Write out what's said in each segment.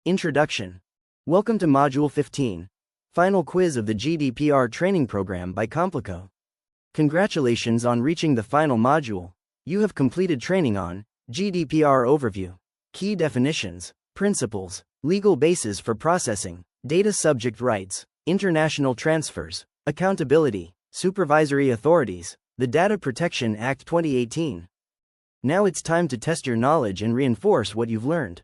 Introduction. Welcome to Module 15, final quiz of the GDPR training program by Complico. Congratulations on reaching the final module. You have completed training on GDPR overview, key definitions, principles, legal basis for processing, data subject rights, international transfers, accountability, supervisory authorities, the Data Protection Act 2018. Now it's time to test your knowledge and reinforce what you've learned.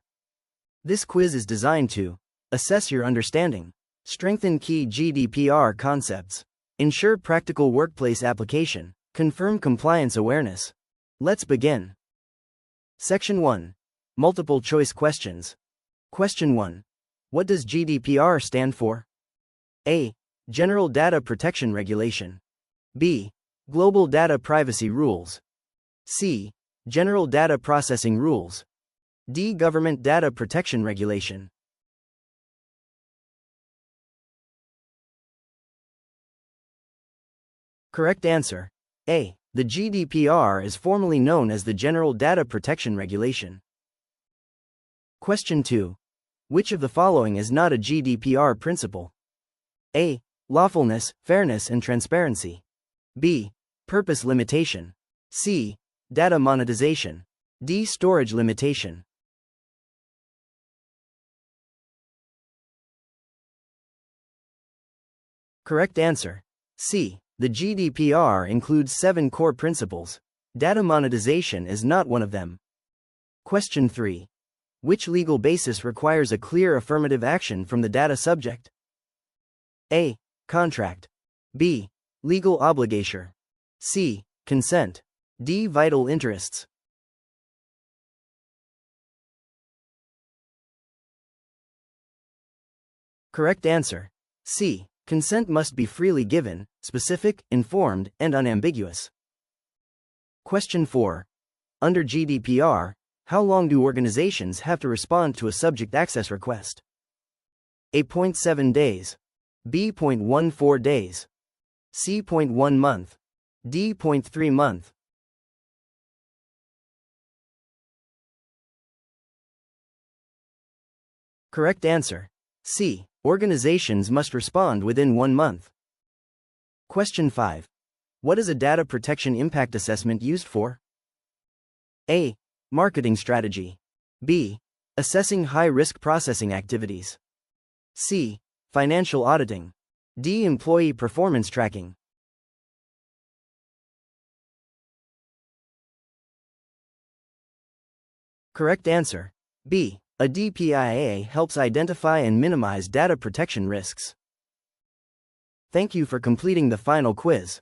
This quiz is designed to assess your understanding, strengthen key GDPR concepts, ensure practical workplace application, confirm compliance awareness. Let's begin. Section 1. Multiple choice questions. Question 1. What does GDPR stand for? A. General Data Protection Regulation. B. Global Data Privacy Rules. C. General Data Processing Rules. D. Government Data Protection Regulation. Correct answer. A. The GDPR is formally known as the General Data Protection Regulation. Question 2. Which of the following is not a GDPR principle? A. Lawfulness, fairness and transparency. B. Purpose limitation. C. Data monetization. D. Storage limitation. Correct answer. C. The GDPR includes 7 core principles. Data monetization is not one of them. Question 3. Which legal basis requires a clear affirmative action from the data subject? A. Contract. B. Legal obligation. C. Consent. D. Vital interests. Correct answer. C. Consent must be freely given, specific, informed, and unambiguous. Question 4. Under GDPR, how long do organizations have to respond to a subject access request? A. 0.7 days. B. 0.14 days. C. 0.1 month. D. 0.3 month. Correct answer. C. Organizations must respond within 1 month. Question 5. What is a data protection impact assessment used for? A. Marketing strategy. B. Assessing high-risk processing activities. C. Financial auditing. D. Employee performance tracking. Correct answer. B. A DPIA helps identify and minimize data protection risks. Thank you for completing the final quiz.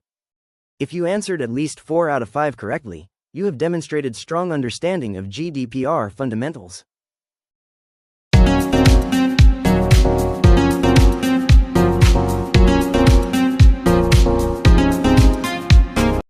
If you answered at least 4 out of 5 correctly, you have demonstrated strong understanding of GDPR fundamentals.